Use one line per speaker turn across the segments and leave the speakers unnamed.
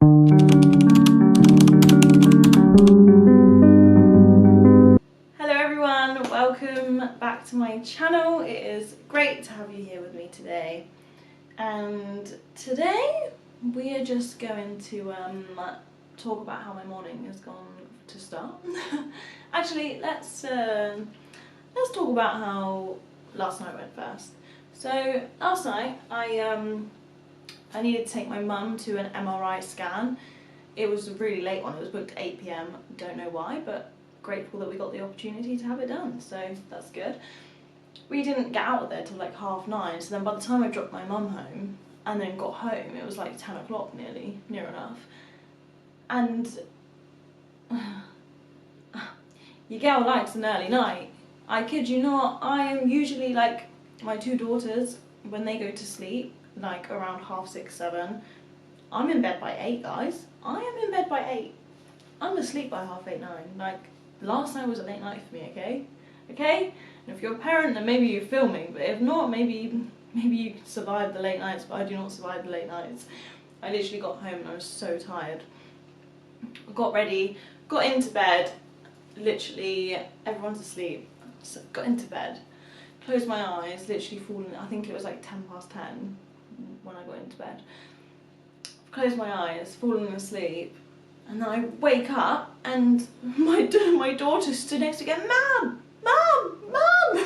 Hello everyone, welcome back to my channel. It is great to have you here with me today. And today we are just going to talk about how my morning has gone to start. Actually, let's talk about how last night went first. So last night I needed to take my mum to an MRI scan. It was a really late one, it was booked at 8 PM, don't know why, but grateful that we got the opportunity to have it done, so that's good. We didn't get out of there till like 9:30, so then by the time I dropped my mum home and then got home, it was like 10 o'clock near enough. And your girl likes an early night. I kid you not, I am usually like, my two daughters, when they go to sleep, like around 6:30, 7, I'm in bed by 8, guys. I am in bed by 8. I'm asleep by 8:30, 9. Like, last night was a late night for me, okay? Okay? And if you're a parent, then maybe you're filming, but if not, maybe you survive the late nights, but I do not survive the late nights. I literally got home and I was so tired. I got ready, got into bed, literally everyone's asleep, so got into bed, closed my eyes, literally fallen, I think it was like 10:10 when I got into bed. Closed my eyes, fallen asleep, and then I wake up and my daughter stood next to me again, Mum! Mum! Mum!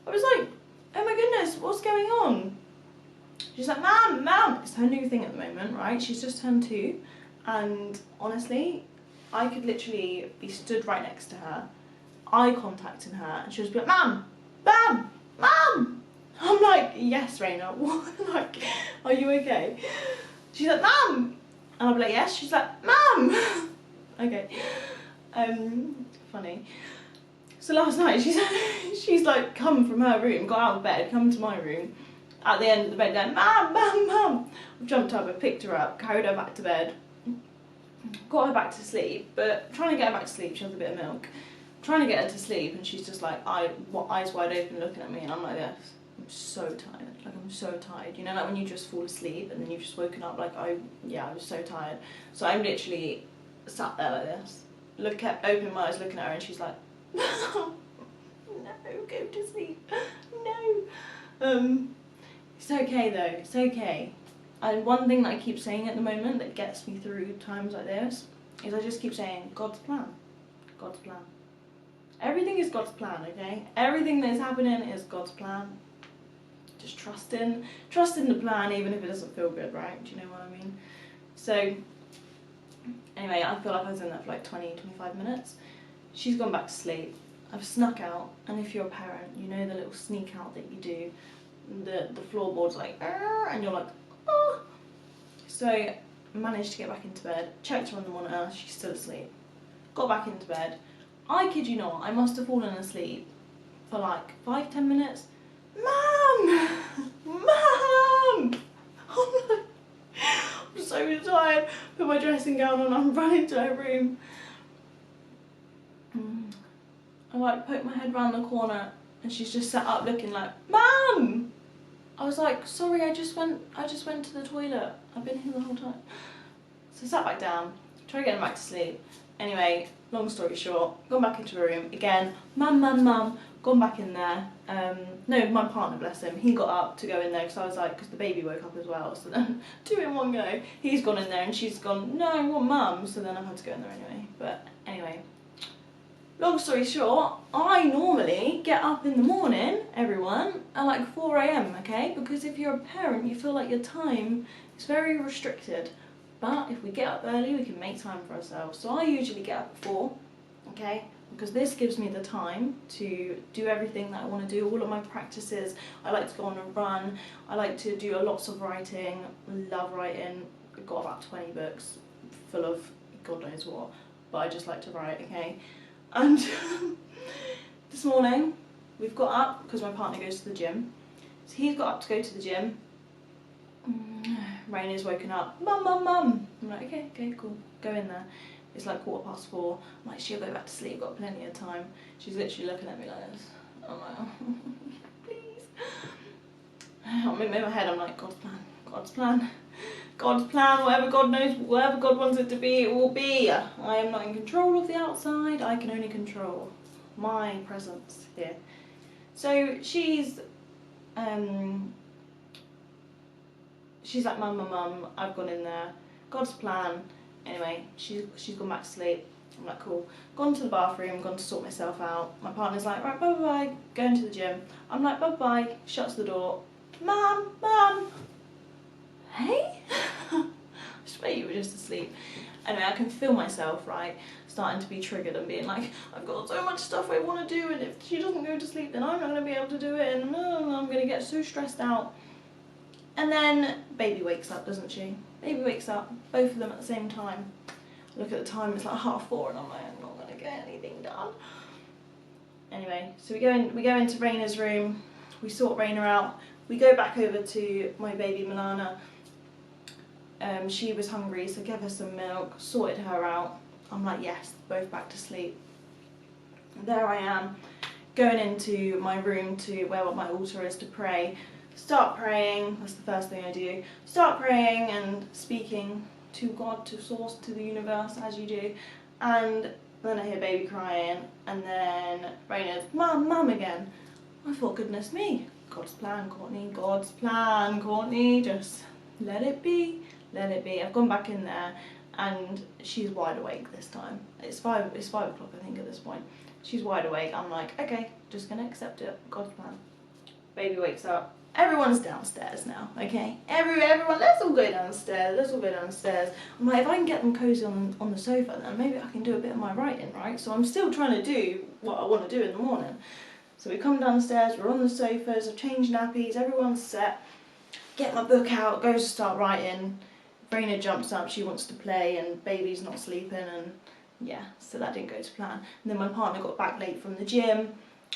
I was like, oh my goodness, what's going on? She's like, Mum! Mum! It's her new thing at the moment, right? She's just turned 2, and honestly, I could literally be stood right next to her, eye contacting her, and she was like, Mum! Mum! Mum! I'm like, yes, Raina, what? Like, are you okay? She's like, Mum! And I'll be like, yes. She's like, Mum! Okay. Funny. So last night, she's like come from her room, got out of bed, come to my room, at the end of the bed going, Mum! Mum! Mum! I've jumped up, I picked her up, carried her back to bed, got her back to sleep, but trying to get her back to sleep, she has a bit of milk, trying to get her to sleep, and she's just like, eyes wide open looking at me, and I'm like this. I'm so tired, like I'm so tired, you know, like when you just fall asleep and then you've just woken up, like I was so tired. So I'm literally sat there like this, opening my eyes looking at her, and she's like, no, go to sleep, no. It's okay though, it's okay. And one thing that I keep saying at the moment that gets me through times like this is I just keep saying, God's plan, God's plan. Everything is God's plan, okay? Everything that is happening is God's plan. Just trust in the plan, even if it doesn't feel good, right? Do you know what I mean? So anyway, I feel like I was in there for like 20-25 minutes. She's gone back to sleep. I've snuck out, and if you're a parent, you know the little sneak out that you do. The floorboard's like, and you're like, oh. So I managed to get back into bed, checked her on the monitor, she's still asleep. Got back into bed. I kid you not, I must have fallen asleep for like 5-10 minutes. Mum! Mum! I'm so tired. Put my dressing gown on, I'm running to her room. I like poke my head round the corner and she's just sat up looking like, Mum! I was like, sorry, I just went to the toilet. I've been here the whole time. So I sat back down, tried getting back to sleep. Anyway, long story short, gone back into her room again. Mum, Mum, Mum. Gone back in there. No, my partner, bless him, he got up to go in there because I was like, because the baby woke up as well. So then, 2 in one go. He's gone in there and she's gone, no, I want Mum. So then I had to go in there anyway. But anyway, long story short, I normally get up in the morning, everyone, at like 4 AM, okay? Because if you're a parent, you feel like your time is very restricted. But if we get up early, we can make time for ourselves. So I usually get up at 4, okay? Because this gives me the time to do everything that I want to do, all of my practices. I like to go on a run. I like to do lots of writing. Love writing. I've got about 20 books full of God knows what, but I just like to write, okay? And this morning, we've got up because my partner goes to the gym. So he's got up to go to the gym. Raina's woken up, Mum, Mum, Mum. I'm like, okay, cool, go in there. It's like 4:15. I'm like, she'll go back to sleep, got plenty of time. She's literally looking at me like this. I'm like, oh, please. I'm in my head, I'm like, God's plan, God's plan. God's plan, whatever God knows, whatever God wants it to be, it will be. I am not in control of the outside, I can only control my presence here. So she's like, mum, I've gone in there, God's plan. Anyway, she's gone back to sleep. I'm like, cool. Gone to the bathroom, gone to sort myself out. My partner's like, right, bye, going to the gym. I'm like, bye, shuts the door. Mum, hey? I swear you were just asleep. Anyway, I can feel myself, right, starting to be triggered and being like, I've got so much stuff I want to do, and if she doesn't go to sleep, then I'm not going to be able to do it, and I'm going to get so stressed out. And then baby wakes up, doesn't she? Baby wakes up, both of them at the same time. Look at the time, it's like 4:30, and I'm like, I'm not going to get anything done. Anyway, so we go into Raina's room, we sort Raina out, we go back over to my baby Milana. She was hungry, so gave her some milk, sorted her out. I'm like, yes, both back to sleep. And there I am, going into my room to where my altar is to pray. Start praying, that's the first thing I do. Start praying and speaking to God, to source, to the universe, as you do. And then I hear baby crying, and then Raina's, mum again. I thought, goodness me, God's plan, Courtney, God's plan, Courtney, just let it be, let it be. I've gone back in there, and she's wide awake this time. It's 5 o'clock, I think, at this point. She's wide awake. I'm like, okay, just gonna accept it, God's plan. Baby wakes up. Everyone's downstairs now, okay? Everyone, let's all go downstairs, I'm like, if I can get them cozy on the sofa, then maybe I can do a bit of my writing, right? So I'm still trying to do what I want to do in the morning. So we come downstairs, we're on the sofas, I've changed nappies, everyone's set. Get my book out, goes to start writing. Raina jumps up, she wants to play, and baby's not sleeping, and yeah, so that didn't go to plan. And then my partner got back late from the gym,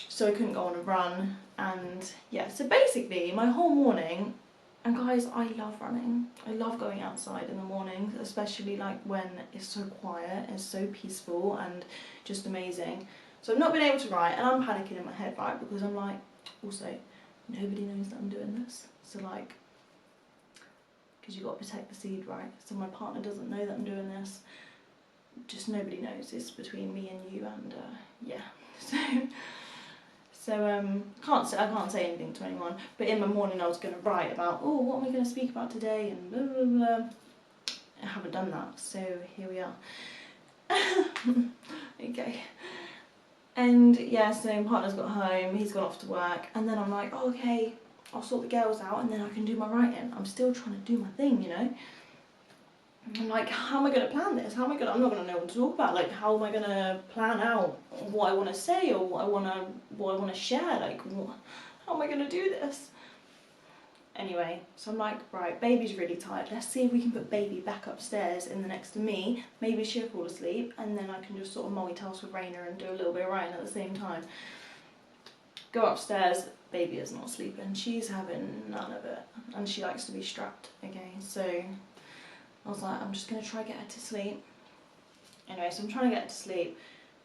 so I couldn't go on a run, and yeah, so basically my whole morning, and guys, I love running. I love going outside in the morning, especially like when it's so quiet, it's so peaceful and just amazing. So I've not been able to write, and I'm panicking in my head, right, because I'm like, also, nobody knows that I'm doing this, so like, because you've got to protect the seed, right? So my partner doesn't know that I'm doing this, just nobody knows, it's between me and you, and yeah, so I can't say anything to anyone, but in the morning I was going to write about, oh, what am I going to speak about today, and blah, blah, blah. I haven't done that, so here we are. Okay. And yeah, so my partner's got home, he's gone off to work, and then I'm like, oh, okay, I'll sort the girls out, and then I can do my writing. I'm still trying to do my thing, you know? I'm like, how am I going to plan this? I'm not going to know what to talk about. Like, how am I going to plan out what I want to say, or what I want to share? Like, how am I going to do this? Anyway, so I'm like, right, baby's really tired. Let's see if we can put baby back upstairs in the next to me. Maybe she'll fall asleep, and then I can just sort of multitask with Raina and do a little bit of writing at the same time. Go upstairs, baby is not sleeping. She's having none of it, and she likes to be strapped. Okay, so I was like, I'm just going to try to get her to sleep. Anyway, so I'm trying to get her to sleep.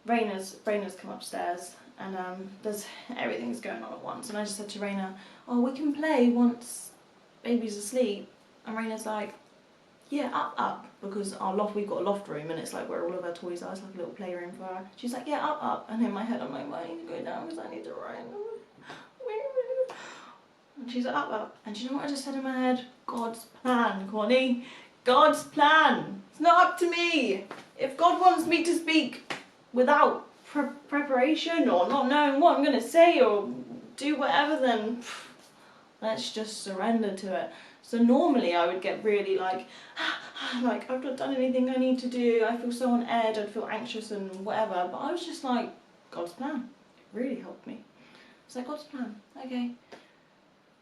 Raina's come upstairs, and everything's going on at once. And I just said to Raina, oh, we can play once baby's asleep. And Raina's like, yeah, up, because we've got a loft room, and it's like where all of our toys are. It's like a little playroom for her. She's like, yeah, up. And in my head, I'm like, well, I need to go down because I need to write. And she's like, up. And do you know what I just said in my head? God's plan, Connie. God's plan. It's not up to me. If God wants me to speak without preparation, or not knowing what I'm going to say, or do whatever, then let's just surrender to it. So normally I would get really like I've not done anything I need to do, I feel so on edge, I'd feel anxious and whatever, but I was just like, God's plan. It really helped me. It's like, God's plan, okay.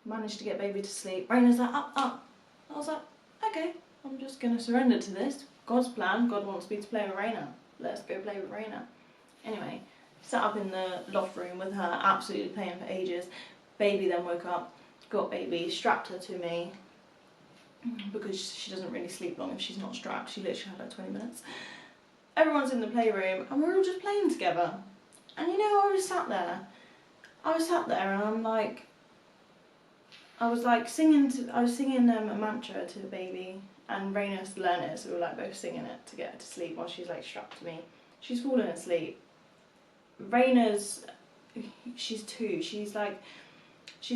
Managed to get baby to sleep. Raina's like, up. I was like, okay, I'm just going to surrender to this. God's plan, God wants me to play with Raina. Let's go play with Raina. Anyway, sat up in the loft room with her, absolutely playing for ages. Baby then woke up, got baby, strapped her to me, because she doesn't really sleep long if she's not strapped. She literally had like 20 minutes. Everyone's in the playroom, and we're all just playing together. And you know, I was sat there and I'm like, I was singing a mantra to the baby, and Raina's learned it, so we were like both singing it to get her to sleep while she's like strapped to me. She's fallen asleep. She's 2. She's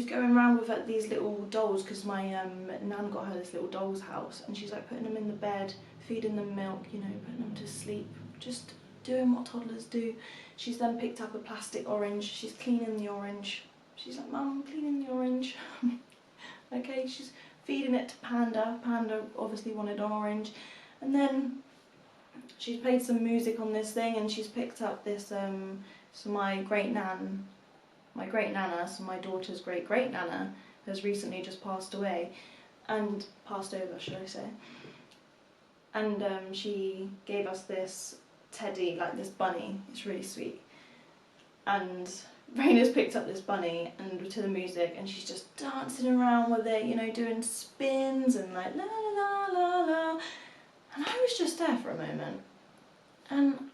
going around with these little dolls because my nan got her this little doll's house, and she's like putting them in the bed, feeding them milk, you know, putting them to sleep, just doing what toddlers do. She's then picked up a plastic orange. She's cleaning the orange. She's like, Mum, I'm cleaning the orange. Okay, she's feeding it to Panda. Panda obviously wanted an orange. And then she's played some music on this thing, and she's picked up this, so my great-nana, so my daughter's great-great-nana, has recently just passed away, and passed over, should I say. And she gave us this teddy, like this bunny. It's really sweet. And Raina's picked up this bunny and to the music, and she's just dancing around with it, you know, doing spins and like la la la la. And I was just there for a moment, and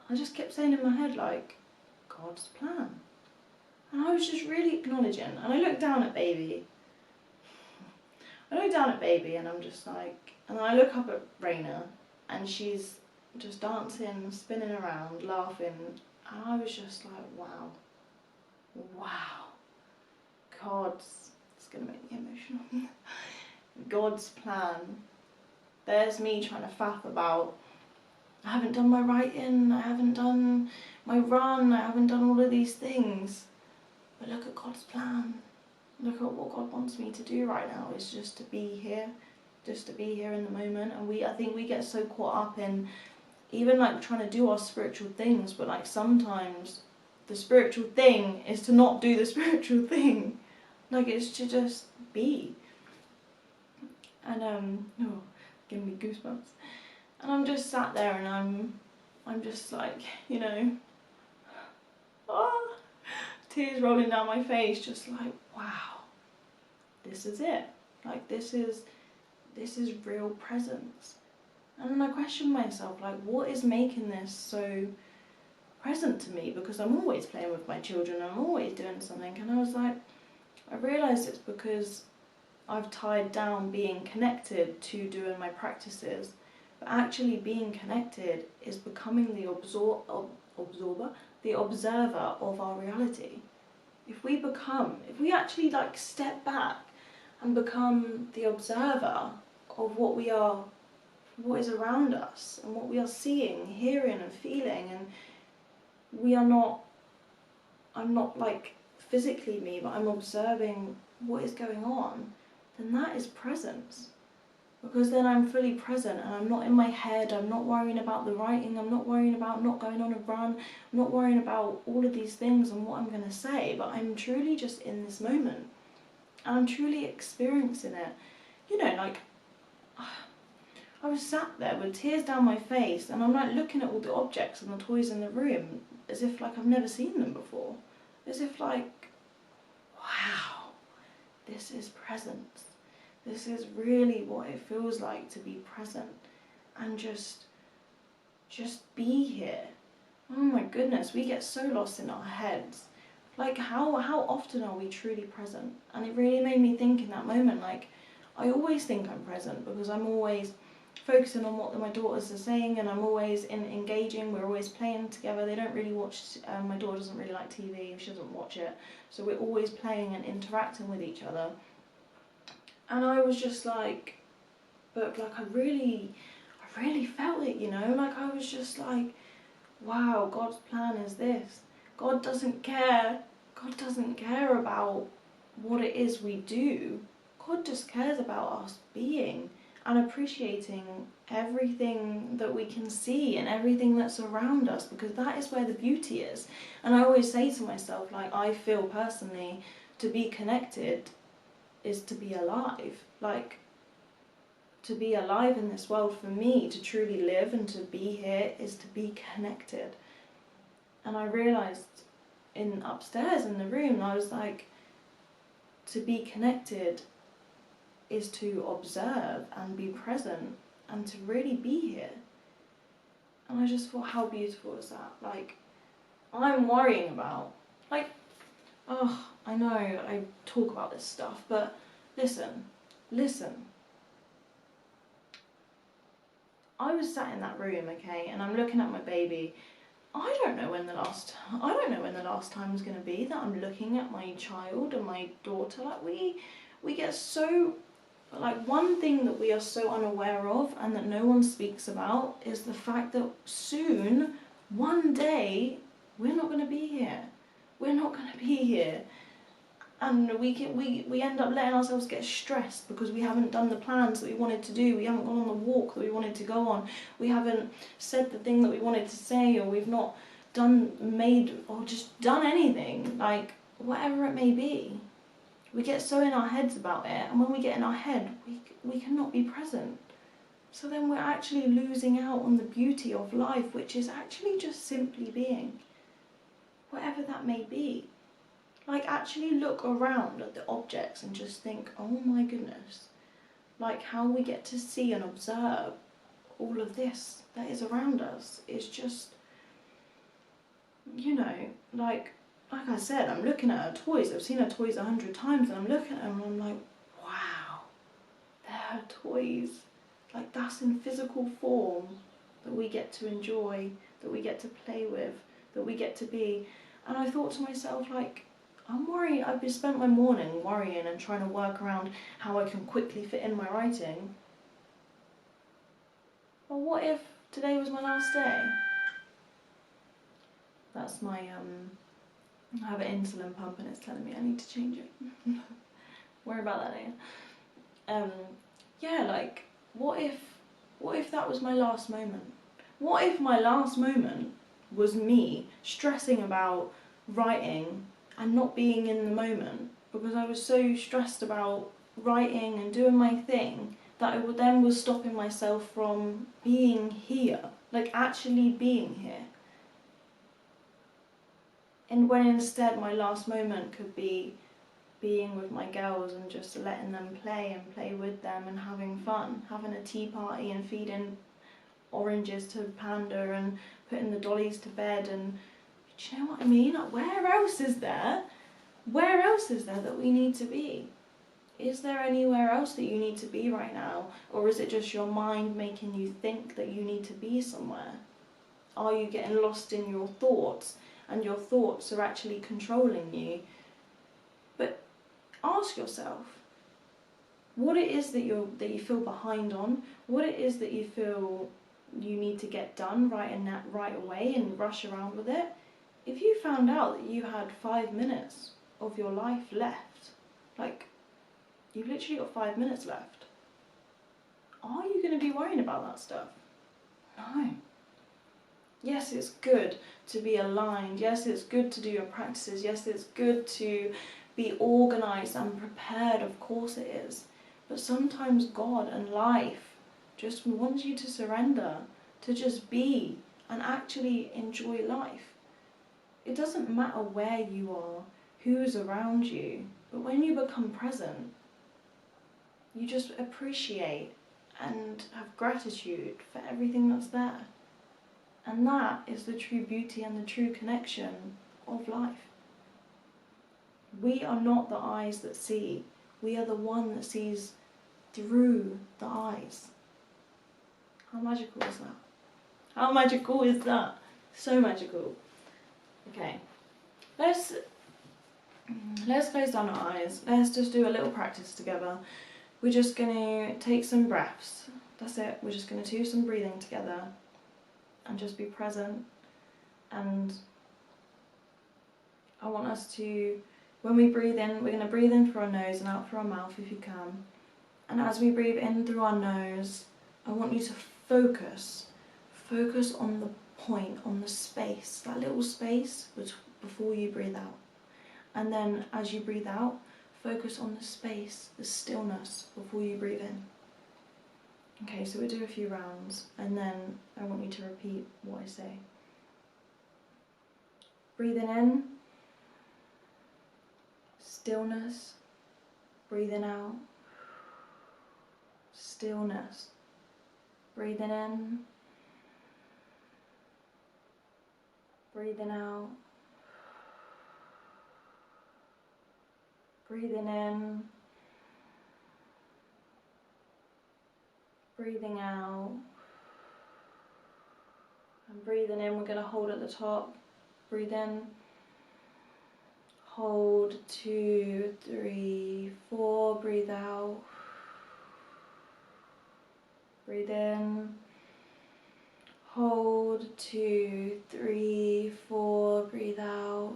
I just kept saying in my head like, God's plan. And I was just really acknowledging, and I looked down at baby. And I'm just like, and then I look up at Raina, and she's just dancing, spinning around, laughing. And I was just like, wow, it's going to make me emotional. God's plan. There's me trying to faff about, I haven't done my writing, I haven't done my run, I haven't done all of these things. But look at God's plan. Look at what God wants me to do right now, is just to be here in the moment. And I think we get so caught up in even like trying to do our spiritual things, but like sometimes the spiritual thing is to not do the spiritual thing. Like it's to just be. And giving me goosebumps. And I'm just sat there, and I'm just like, you know, tears rolling down my face, just like, wow, this is it. Like this is real presence. And then I question myself, like, what is making this so present to me? Because I'm always playing with my children, I'm always doing something. And I was like, I realised it's because I've tied down being connected to doing my practices. But actually being connected is becoming the observer of our reality. If we actually like step back and become the observer of what is around us, and what we are seeing, hearing and feeling, and I'm not like physically me, but I'm observing what is going on, then that is presence. Because then I'm fully present, and I'm not in my head, I'm not worrying about the writing, I'm not worrying about not going on a run, I'm not worrying about all of these things and what I'm going to say, but I'm truly just in this moment. And I'm truly experiencing it. You know, like, I was sat there with tears down my face, and I'm like looking at all the objects and the toys in the room as if like I've never seen them before. As if like, wow, this is presence. This is really what it feels like to be present and just be here. Oh my goodness, we get so lost in our heads. Like how often are we truly present? And it really made me think in that moment, like I always think I'm present because I'm always focusing on what my daughters are saying, and I'm always engaging, we're always playing together. They don't really watch, my daughter doesn't really like TV, she doesn't watch it, so we're always playing and interacting with each other. And I was just like, but like I really felt it, you know, like I was just like, wow, God's plan is this. God doesn't care about what it is we do. God just cares about us being and appreciating everything that we can see and everything that's around us, because that is where the beauty is. And I always say to myself, like, I feel personally, to be connected is to be alive. Like, to be alive in this world, for me, to truly live and to be here, is to be connected. And I realised upstairs in the room, I was like, to be connected is to observe and be present and to really be here. And I just thought, how beautiful is that? Like, I'm worrying about, like, oh, I know I talk about this stuff, but listen. I was sat in that room, okay, and I'm looking at my baby. I don't know when the last time is going to be that I'm looking at my child and my daughter. Like we get so, like, one thing that we are so unaware of and that no one speaks about is the fact that soon, one day, we're not going to be here. We're not going to be here. And we end up letting ourselves get stressed because we haven't done the plans that we wanted to do. We haven't gone on the walk that we wanted to go on. We haven't said the thing that we wanted to say, or we've not made or just done anything, like whatever it may be. We get so in our heads about it, and when we get in our head, we cannot be present. So then we're actually losing out on the beauty of life, which is actually just simply being, whatever that may be. Like, actually look around at the objects and just think, oh my goodness, like how we get to see and observe all of this that is around us is just, you know, like I said, I'm looking at her toys. I've seen her toys 100 times, and I'm looking at them and I'm like, wow, they're her toys. Like, that's in physical form that we get to enjoy, that we get to play with, that we get to be. And I thought to myself, like, I'm worried. I've spent my morning worrying and trying to work around how I can quickly fit in my writing. Well, what if today was my last day? That's my, I have an insulin pump and it's telling me I need to change it. Worry about that later. Yeah, like, what if that was my last moment? What if my last moment was me stressing about writing and not being in the moment because I was so stressed about writing and doing my thing that I then was stopping myself from being here, like actually being here. And when instead my last moment could be being with my girls and just letting them play and play with them and having fun, having a tea party and feeding oranges to Panda and putting the dollies to bed. And do you know what I mean? Like, where else is there that we need to be? Is there anywhere else that you need to be right now? Or is it just your mind making you think that you need to be somewhere? Are you getting lost in your thoughts and your thoughts are actually controlling you? But ask yourself what it is that you feel behind on, what it is that you feel you need to get done right away and rush around with it. If you found out that you had 5 minutes of your life left, like, you've literally got 5 minutes left, are you going to be worrying about that stuff? No. Yes, it's good to be aligned. Yes, it's good to do your practices. Yes, it's good to be organised and prepared. Of course it is. But sometimes God and life just wants you to surrender, to just be and actually enjoy life. It doesn't matter where you are, who's around you, but when you become present, you just appreciate and have gratitude for everything that's there. And that is the true beauty and the true connection of life. We are not the eyes that see. We are the one that sees through the eyes. How magical is that? How magical is that? So magical. Okay, let's close down our eyes. Let's just do a little practice together. We're just going to take some breaths. That's it. We're just going to do some breathing together and just be present. And I want us to, when we breathe in, we're going to breathe in through our nose and out through our mouth if you can. And as we breathe in through our nose, I want you to focus on the point, on the space, that little space before you breathe out. And then as you breathe out, focus on the space, the stillness before you breathe in. Okay, so we'll do a few rounds and then I want you to repeat what I say. Breathing in, stillness. Breathing out, stillness. Breathing in, breathing out, Breathing in, breathing out, and breathing in, we're going to hold at the top. Breathe in, hold, 2, 3, 4, breathe out, breathe in, hold, 2, 3, 4, breathe out.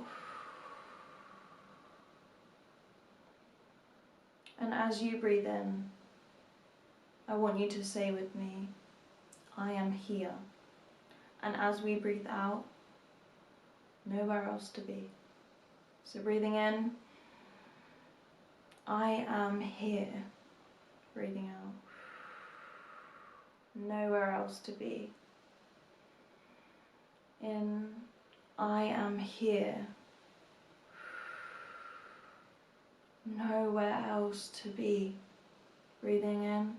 And as you breathe in, I want you to say with me, I am here. And as we breathe out, nowhere else to be. So breathing in, I am here. Breathing out, nowhere else to be. In, I am here. Nowhere else to be. Breathing in,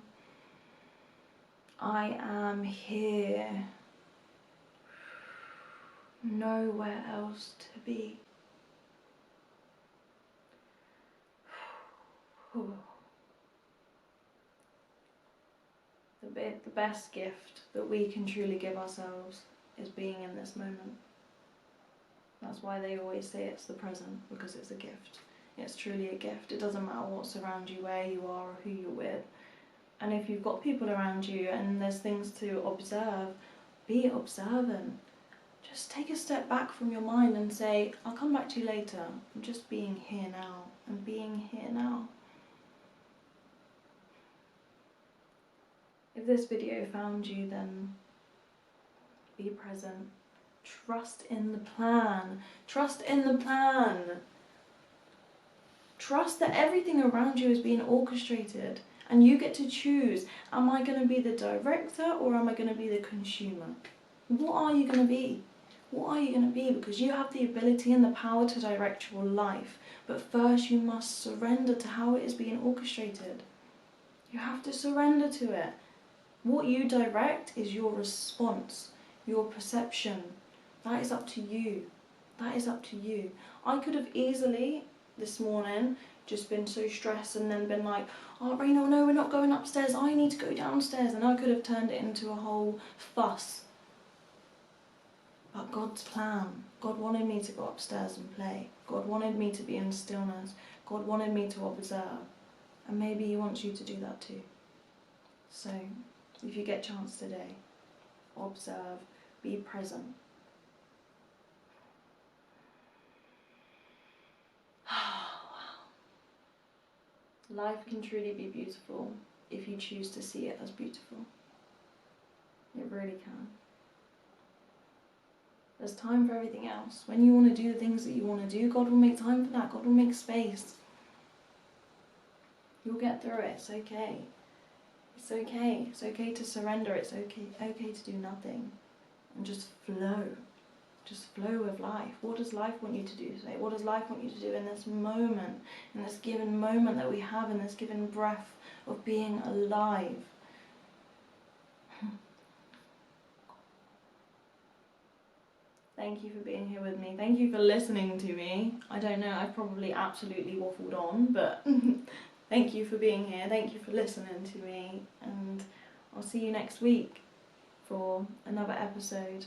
I am here. Nowhere else to be. The best gift that we can truly give ourselves is being in this moment. That's why they always say it's the present, because it's a gift. It's truly a gift. It doesn't matter what's around you, where you are, or who you're with. And if you've got people around you and there's things to observe, be observant. Just take a step back from your mind and say, I'll come back to you later. I'm just being here now. I'm being here now. If this video found you, then be present. Trust in the plan. Trust in the plan. Trust that everything around you is being orchestrated and you get to choose, am I going to be the director or am I going to be the consumer? What are you going to be? What are you going to be? Because you have the ability and the power to direct your life. But first you must surrender to how it is being orchestrated. You have to surrender to it. What you direct is your response, your perception. That is up to you. That is up to you. I could have easily, this morning, just been so stressed and then been like, oh Raina, no, we're not going upstairs, I need to go downstairs. And I could have turned it into a whole fuss. But God's plan. God wanted me to go upstairs and play. God wanted me to be in stillness. God wanted me to observe. And maybe He wants you to do that too. So, if you get a chance today, observe, be present. Life can truly be beautiful if you choose to see it as beautiful. It really can. There's time for everything else. When you want to do the things that you want to do, God will make time for that. God will make space. You'll get through it. It's okay. It's okay. It's okay to surrender. It's okay to do nothing. And just flow. Just flow with life. What does life want you to do today? What does life want you to do in this moment? In this given moment that we have, in this given breath of being alive? Thank you for being here with me. Thank you for listening to me. I don't know, I've probably absolutely waffled on, but thank you for being here. Thank you for listening to me. And I'll see you next week for another episode.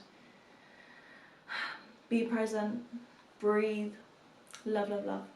Be present, breathe, love, love, love.